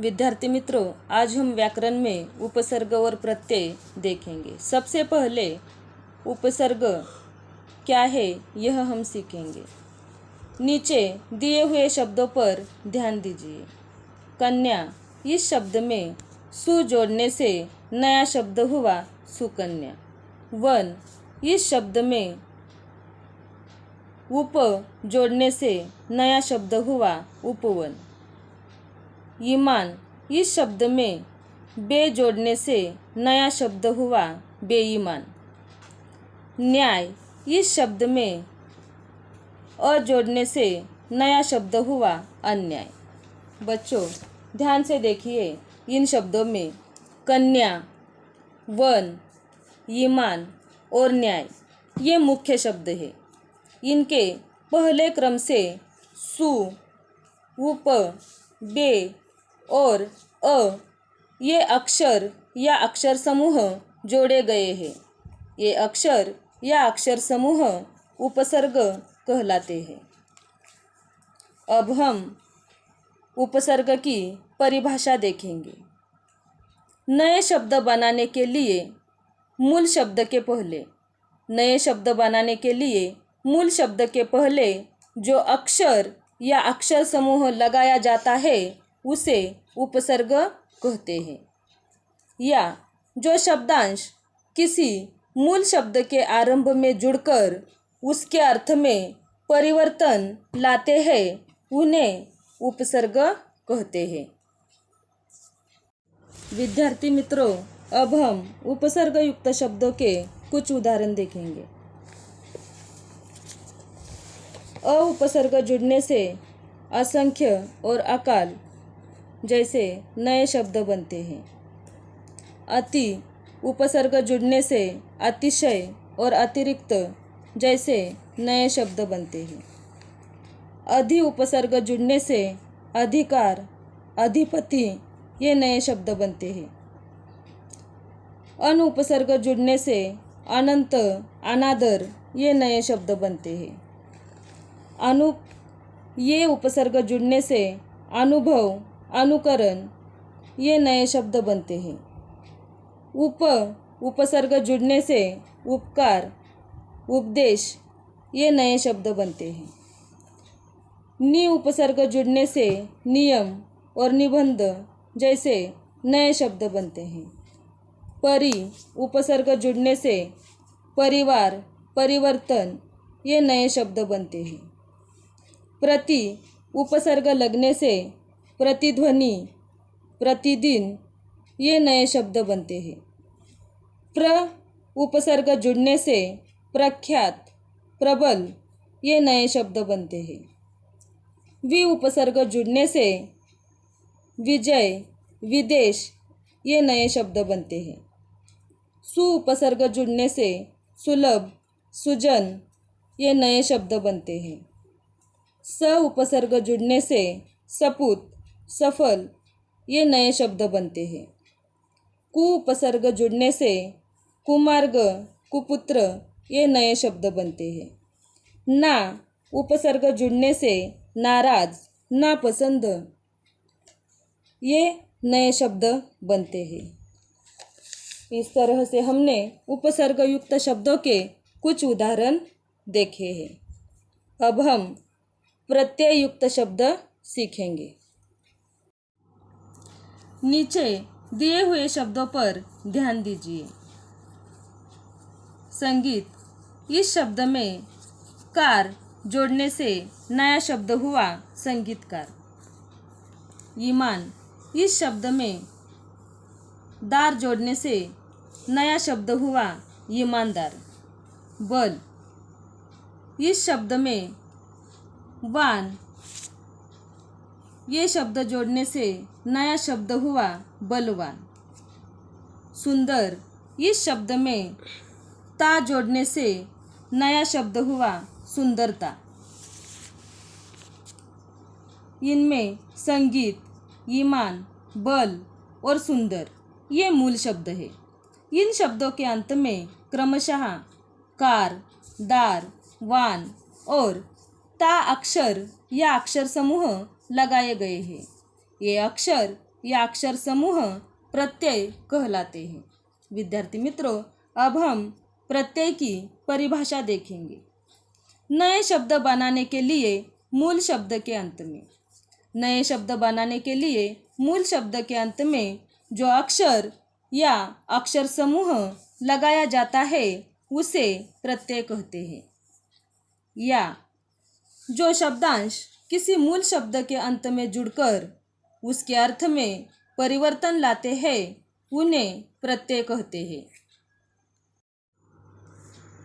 विद्यार्थी मित्रों, आज हम व्याकरण में उपसर्ग और प्रत्यय देखेंगे। सबसे पहले उपसर्ग क्या है यह हम सीखेंगे। नीचे दिए हुए शब्दों पर ध्यान दीजिए। कन्या, इस शब्द में सु जोड़ने से नया शब्द हुआ सुकन्या। वन, इस शब्द में उप जोड़ने से नया शब्द हुआ उपवन। ईमान, इस शब्द में बे जोड़ने से नया शब्द हुआ बेईमान। न्याय, इस शब्द में अ जोड़ने से नया शब्द हुआ अन्याय। बच्चों, ध्यान से देखिए, इन शब्दों में कन्या, वन, ईमान और न्याय ये मुख्य शब्द है। इनके पहले क्रम से सु, उप, बे और अ ये अक्षर या अक्षर समूह जोड़े गए हैं। ये अक्षर या अक्षर समूह उपसर्ग कहलाते हैं। अब हम उपसर्ग की परिभाषा देखेंगे। नए शब्द बनाने के लिए मूल शब्द के पहले जो अक्षर या अक्षर समूह लगाया जाता है उसे उपसर्ग कहते हैं। या जो शब्दांश किसी मूल शब्द के आरंभ में जुड़कर उसके अर्थ में परिवर्तन लाते हैं उन्हें उपसर्ग कहते हैं। विद्यार्थी मित्रों, अब हम उपसर्ग युक्त शब्दों के कुछ उदाहरण देखेंगे। अ उपसर्ग जुड़ने से असंख्य और अकाल जैसे नए शब्द बनते हैं। अति उपसर्ग जुड़ने से अतिशय और अतिरिक्त जैसे नए शब्द बनते हैं। अधि उपसर्ग जुड़ने से अधिकार, अधिपति ये नए शब्द बनते हैं। अन उपसर्ग जुड़ने से अनंत, अनादर ये नए शब्द बनते हैं। अनु ये उपसर्ग जुड़ने से अनुभव, अनुकरण ये नए शब्द बनते हैं। उप उपसर्ग जुड़ने से उपकार, उपदेश ये नए शब्द बनते हैं। नि उपसर्ग जुड़ने से नियम और निबंध जैसे नए शब्द बनते हैं। परि उपसर्ग जुड़ने से परिवार, परिवर्तन ये नए शब्द बनते हैं। प्रति उपसर्ग लगने से प्रतिध्वनि, प्रतिदिन ये नए शब्द बनते हैं। प्र उपसर्ग जुड़ने से प्रख्यात, प्रबल ये नए शब्द बनते हैं। वि उपसर्ग जुड़ने से विजय, विदेश ये नए शब्द बनते हैं। सु उपसर्ग जुड़ने से सुलभ, सुजन ये नए शब्द बनते हैं। स उपसर्ग जुड़ने से सपूत, सफल ये नए शब्द बनते हैं। कु उपसर्ग जुड़ने से कुमार्ग, कुपुत्र ये नए शब्द बनते हैं। ना उपसर्ग जुड़ने से नाराज, नापसंद ये नए शब्द बनते हैं। इस तरह से हमने उपसर्ग युक्त शब्दों के कुछ उदाहरण देखे हैं। अब हम प्रत्यय युक्त शब्द सीखेंगे। नीचे दिए हुए शब्दों पर ध्यान दीजिए। संगीत, इस शब्द में कार जोड़ने से नया शब्द हुआ संगीतकार। ईमान, इस शब्द में दार जोड़ने से नया शब्द हुआ ईमानदार। बल, इस शब्द में वान ये शब्द जोड़ने से नया शब्द हुआ बलवान। सुंदर, इस शब्द में ता जोड़ने से नया शब्द हुआ सुंदरता। इनमें संगीत, ईमान, बल और सुंदर ये मूल शब्द है। इन शब्दों के अंत में क्रमशः कार, दार, वान और ता अक्षर या अक्षर समूह लगाए गए हैं। ये अक्षर या अक्षर समूह प्रत्यय कहलाते हैं। विद्यार्थी मित्रों, अब हम प्रत्यय की परिभाषा देखेंगे। नए शब्द बनाने के लिए मूल शब्द के अंत में, नए शब्द बनाने के लिए मूल शब्द के अंत में जो अक्षर या अक्षर समूह लगाया जाता है उसे प्रत्यय कहते हैं। या जो शब्दांश किसी मूल शब्द के अंत में जुड़कर उसके अर्थ में परिवर्तन लाते हैं उन्हें प्रत्यय कहते हैं।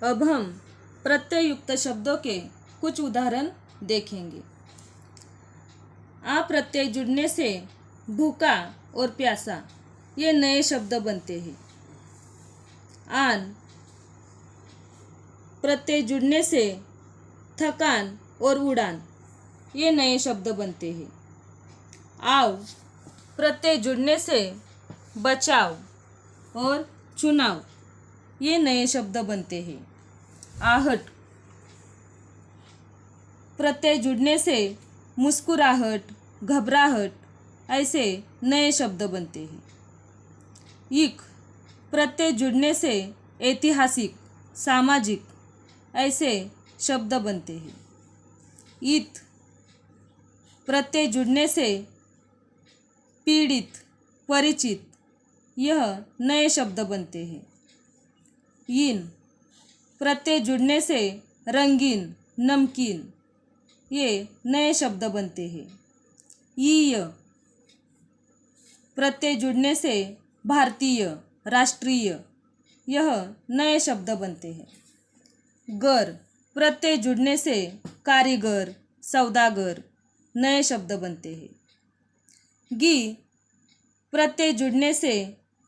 अब हम प्रत्यय युक्त शब्दों के कुछ उदाहरण देखेंगे। आ प्रत्यय जुड़ने से भूखा और प्यासा ये नए शब्द बनते हैं। आन प्रत्यय जुड़ने से थकान और उड़ान ये नए शब्द बनते हैं। आव प्रत्यय जुड़ने से बचाव और चुनाव ये नए शब्द बनते हैं। आहट प्रत्यय जुड़ने से मुस्कुराहट, घबराहट ऐसे नए शब्द बनते हैं। इक प्रत्यय जुड़ने से ऐतिहासिक, सामाजिक ऐसे शब्द बनते हैं। इत प्रत्यय जुड़ने से पीड़ित, परिचित यह नए शब्द बनते हैं। इन प्रत्यय जुड़ने से रंगीन, नमकीन ये नए शब्द बनते हैं। ईय प्रत्यय जुड़ने से भारतीय, राष्ट्रीय यह नए शब्द बनते हैं। गर प्रत्यय जुड़ने से कारीगर, सौदागर नए शब्द बनते हैं। गी प्रत्यय जुड़ने से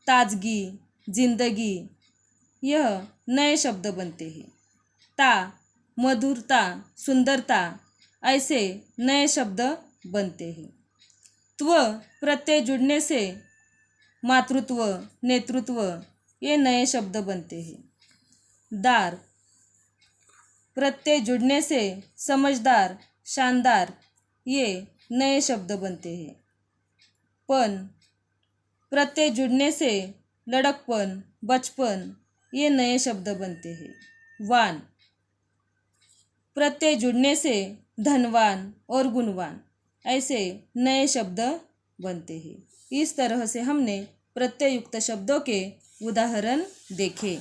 ताजगी, जिंदगी यह नए शब्द बनते हैं। ता मधुरता, सुंदरता ऐसे नए शब्द बनते हैं। त्व प्रत्यय जुड़ने से मातृत्व, नेतृत्व ये नए शब्द बनते हैं। दार प्रत्यय जुड़ने से समझदार, शानदार ये नए शब्द बनते हैं। पन प्रत्यय जुड़ने से लड़कपन, बचपन ये नए शब्द बनते हैं। वान प्रत्यय जुड़ने से धनवान और गुणवान ऐसे नए शब्द बनते हैं। इस तरह से हमने प्रत्यय युक्त शब्दों के उदाहरण देखे।